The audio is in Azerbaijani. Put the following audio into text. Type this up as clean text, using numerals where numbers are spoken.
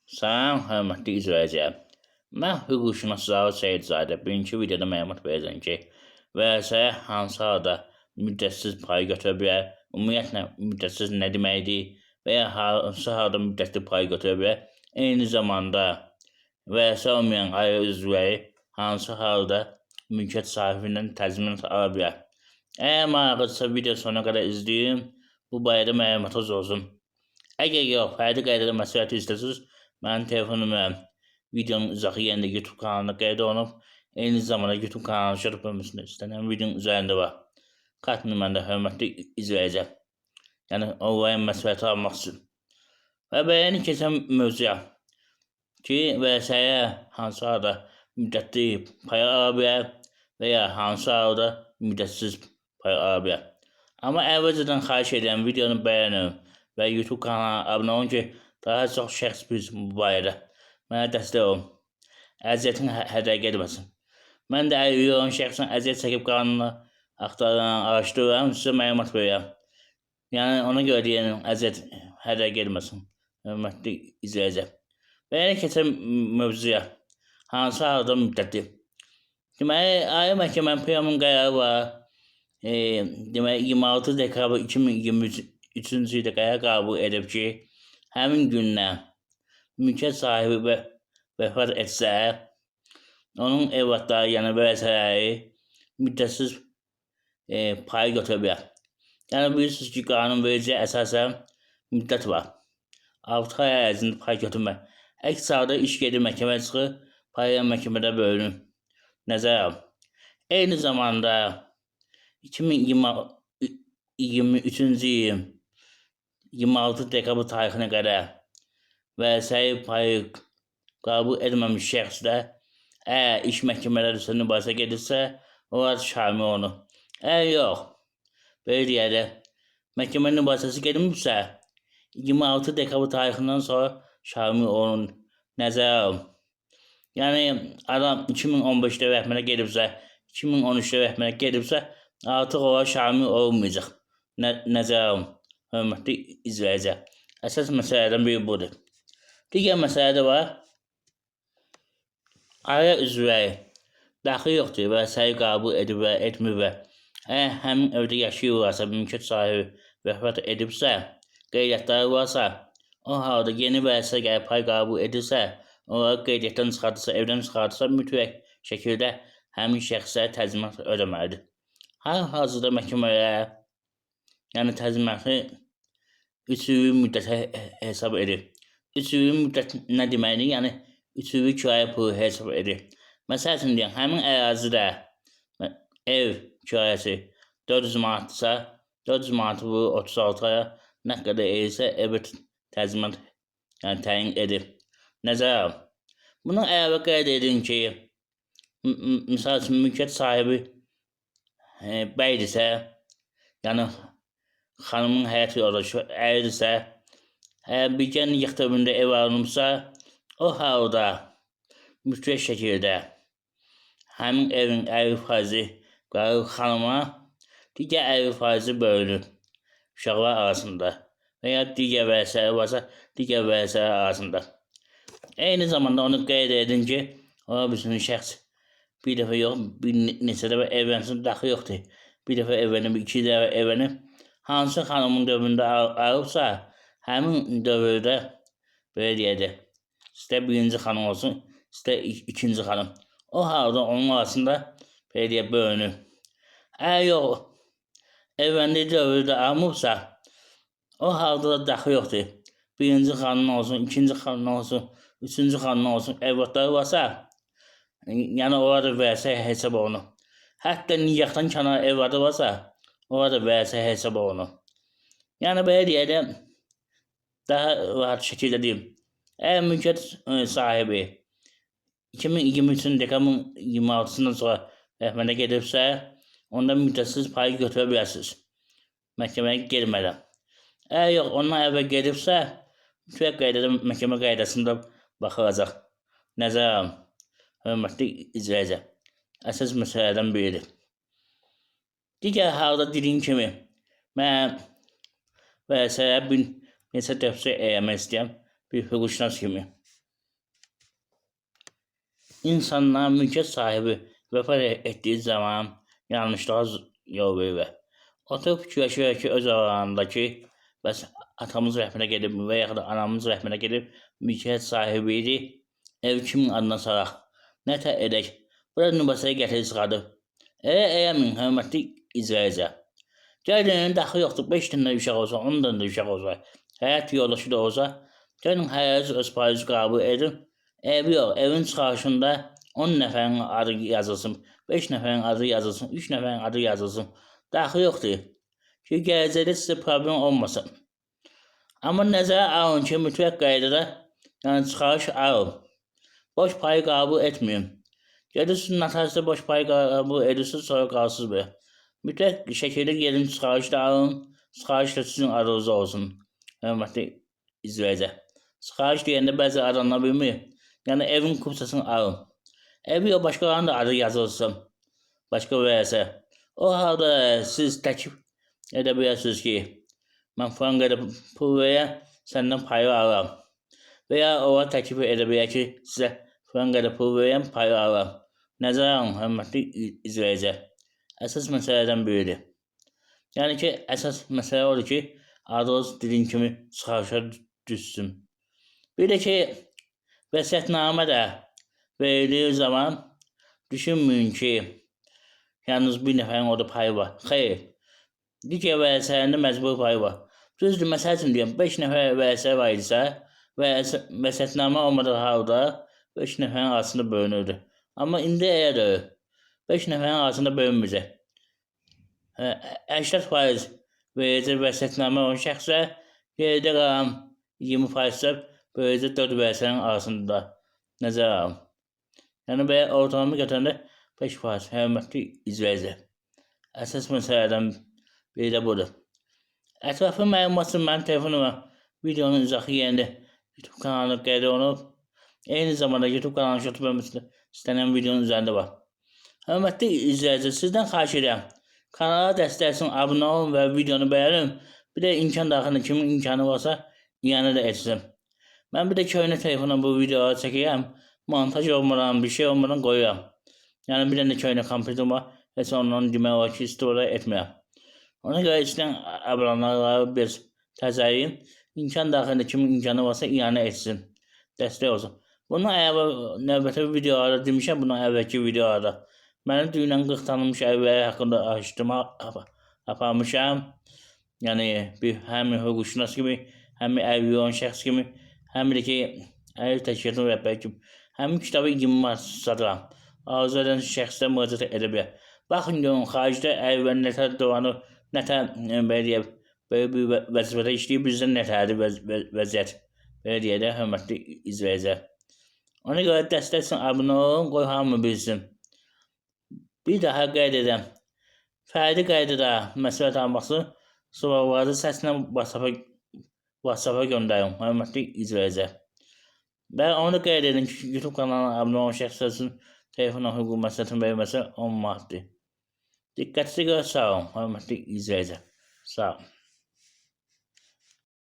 Salam, hörmətli izləyicilər. Mən hüquqşünas Seyidzadə bugünkü videoda məlumat verəcəm ki, vərəsəyə hansı halda müddətsiz pay götürə bilər, ümumiyyətlə müddətsiz nə deməkdir və ya hansı halda müddətli pay götürə bilər, eyni zamanda vərəsə olmayan ailə üzvləri hansı halda mülkiyyət sahibindən təzminat ala bilər. Əgər maraqlıdırsa video sonuna qədər izləyin, bu barədə məlumatınız olsun. Əgər yox, fərdi qaydada məsləhət istəyirsiniz, mənim telefon nömrəm videonun izahı yerində YouTube kanalına qeyd olunub. Eyni zamanda YouTube kanalının şərh bölməsində istənilən videonun üzərində var. Kart nömrəndə hörmətli izləyicilər. Yəni onlayn məsləhəti almaq üçün. Və beləni keçən mövzuya ki, vərəsəyə hansı halda müddətli pay ala bilər və ya hansı halda müddətsiz pay ala bilər. Amma əvvəlcədən xahiş edirəm videonu bəyənin və YouTube kanalına abunə olun ki, daha çox şəxs bilsin bu barədə. Mənə dəstək olun. Əziyyətin hədər getməsin. Mən də üyə olan şəxsin əziyyət çəkib qanunu axtaran, araşdırıram, sizə məlumat verirəm. Yəni ona görə deyirəm, əziyyət hədər getməsin. Hörmətli izləyicilər. Və yəni keçən mövzuya hansı halda müddətli. Deməli, Ali Məhkəmənin Plenum qərarı var. Deməli 26 dekabr 2023-cü ildə qərar qəbul edib ki, həmin gündən mülkiyyət sahibi vəfat etsə, onun evlatları, yəni vərəsələri müddətsiz pay götürə bilər. Yəni bilirsiniz ki, qanunvericiyə əsasən müddət var. 6 ay ərzində pay götürmək. Əks halda iş gedir məhkəməyə çıxır, paylar məhkəmədə bölünür. Nəzərə alın. Eyni zamanda 2023-cü il 26 dekabr tarixinə qədər vərəsəyi payı qəbul edilməmiş şəxslər əgər iş məhkəmələrdə mübahisə gedirsə, onlar şamil olunur. Əgər yox, belə deyək, məhkəmə mübahisəsi gedilmirsə, 26 dekabr tarixindən sonra şamil olunur. Nəzərə alın. Yəni adam 2015-də rəhmətə gedibsə, 2013-də rəhmətə gedibsə, artıq olar şamil olmayacaq. Nəzərə alın. Hörmətli izləyicilər. Əsas məsələlərdən biri budur. Digər məsələ də var. Ailə üzvləri daxil yoxdur, vərəsəyi qəbul edib və etmir və əgər həmin evdə yaşayırlarsa, mülkiyyət sahibi vəfat edibsə, qeydiyyatları varsa, o halda yeni vərəsə gəlib pay qəbul edirsə, onları qeydiyyatdan çıxardırsa, evdən çıxardırsa, mütləq şəkildə həmin şəxslər təzminat ödəməlidir. Hal-hazırda məhkəmələr yəni təzminatı 3 il müddətə hesab edir. 3 il müddət nə deməkdir? Yəni 3 il kirayə pulu hesab edir. Məsəl üçün deyək, həmin ərazidə ev kirayəsi 400 manatdırsa, 400 manatı bu 36 aya nə qədər edirsə, evə təzminat yəni təyin edir. Nəzərə alın. Bunu əlavə qeyd edin ki, misal üçün mülkiyyət sahibi bəydirsə, yəni xanımın həyat yoldaşı əyirsə, birgə nigah dövründə ev alınmışsa, o halda mütləq şəkildə həmin evin 50 faizi qalır xanıma, digər 50 faizi bölünür uşaqlar arasında və ya digər vərəsələr varsa, digər vərəsələr arasında. Eyni zamanda onu qeyd edin ki, ola bilsin şəxs bir dəfə yox, bir neçə dəfə evlənsin, daxil yoxdur. Bir dəfə evlənib, 2 dəfə evlənib, hansı xanımın dövründə alıbsa, həmin dövrdə belə deyəcək, istər birinci xanım olsun, istər ikinci xanım. O halda onun arasında belə deyək, bölünür. Əgər yox, evləndiyi dövrdə almırsa, o halda da daxil yoxdur. Birinci xanım olsun, ikinci xanım olsun, üçüncü xanım olsun, evlatları varsa, yəni onlar da vərəsə hesab olunur. Hətta nigahdan kənar evladı varsa, onlar da vərəsə hesab olunur. Yəni belə deyək, daha rahat şəkildə deyim. Əgər mülkiyyət sahibi 2023-cü dekabrın 26-sından sonra rəhmətə gedibsə, onda müddətsiz payı götürə bilərsiniz. Məhkəməyə getmədən. Əgər yox, ondan əvvəl gedibsə, mütləq qaydada məhkəmə qaydasında baxılacaq. Nəzərə alın. Hörmətli izləyicilər. Əsas məsələlərdən biridir. Digər halda dediyim kimi, mən vərəsəyə bir neçə tövsiyə eləmək istəyirəm bir hüquqşünas kimi. insanlar mülkiyet sahibi vefat ettiği zaman yanlışlığa yol verir. Oturup fikirləşir ki, öz aralarındakı bəs atamız rəhmətə gedib və yaxud da anamız rəhmətə gedib mülkiyyət sahibi idi. Ev kimin adına saraq? Nə edək? Burada nübasaya gətirib çıxardır. Əmin, hörmətli icrayıcı. Gəlinin daxil yoxdur. 5 dənə uşaq olsa, 10 dənə uşaq olsa, həyat yoldaşı da olsa, gəlin hərəsi öz payızı qəbul edin. Evi yox, evin çıxarışında 10 nəfərin adı yazılsın, 5 nəfərin adı yazılsın, 3 nəfərin adı yazılsın. Daxil yoxdur ki, gələcəkdə sizə problem olmasın. Amma nəzərə alın ki, mütləq qaydada çıxarış alın. Boş payı qəbul etməyin. Gedirsiniz notarisdə boş payı qəbul edirsiniz, sonra qalsınız belə. Mütləq şəkildə gelin çıxarış da alın, çıxarış da sizin adınıza olsun. Hörmətli izləyicilər. Çıxarış deyəndə bəzi adamlar bilmir. Yəni evin kupçasını alın. Evi o başqalarının da adı yazılsın. Başqa verəsə. O halda siz təklif edə bilərsiniz ki, mən falan qədər pul verəm, səndən payı alıram. Və ya o təklif edə bilər ki, sizə falan qədər pul verəm, payı alıram. Nəzərə alın, hörmətli izləyicilər. Əsas məsələdən biridir. Yəni ki, əsas məsələ odur ki, adınız dediğim kimi çıxarışa düşsün. Bir də ki, vəsiyyətnamə də verildiyi zaman düşünməyin ki, yalnız bir nəfərin orada payı var. Xeyr. Digər vəsiyyətlərində məcbur payı var. Düzdür, məsəl üçün deyəm, 5 nəfər vəsiyyət var idisə, vəsiyyətnamə olmadığı halda 5 nəfərin arasında bölünürdü. Amma indi əgər 5 nəfərin arasında bölünməyəcək. 80% verəcək vəsiyyətnamə olan şəxsə, geridə qalan 20% verəcək 4 vəsiyyətin arasında nəzərə alın. Yəni belə ortalama götürəndə 5% hörmətli izləyicilər. Əsas məsələdən biri də budur. Ətraflı məlumat üçün mənim telefonuma videonun izahı yerində YouTube kanalı qeyd olunub. Eyni zamanda YouTube kanalının YouTube bölməsində istənilən videonun üzərində var. Hörmətli izləyicilər, sizdən xahiş edirəm. Kanala dəstək üçün abunə olun və videonu bəyənin. Bir də imkan daxilində kimin imkanı varsa iyanə də etsin. Mən bir də köhnə telefonla bu videoları çəkirəm. Montaj olmadan, bir şey olmadan qoyuram. Yəni bir dənə köhnə kompüterim var. Heç ondan demək olar ki, istifadə etmirəm. Ona görə istəyən abunələri bir təzəyin. İmkan daxilində kimin imkanı varsa iyanə etsin. Dəstək olsun. Bunun növbəti videolarda demişəm, bunun əvvəlki videolarda. Mənim dünən 40 tanınmış əlləri haqqında araşdırma aparmışam. Yəni həm hüquqşünas kimi, həm əlvi olan şəxs kimi, həm də ki, əl təşkilatının rəhbəri kimi. Həmin kitabı 20 manat satıram. Arzu edən şəxslər müraciət edə bilər. Baxın görün, xaricdə əlvər nətər dolanır, nətər belə bir vəzifədə işləyib, bizdə nətərdir vəziyyət. Belə deyə də hörmətli izləyicilər. Ona görə dəstək üçün abunə olun, qoy hamı bilsin. Bir daha qeyd edəm. Fərdi qaydada məsləhət alması sualları səslə WhatsApp-a göndərin, hörmətli izləyicilər. Və onu da qeyd edin ki, YouTube kanalına abunə olan şəxslər üçün telefonla hüquq məsləhətinin verilməsi 10 manatdır. Diqqətli görə sağ olun, hörmətli izləyicilər. Sağ olun.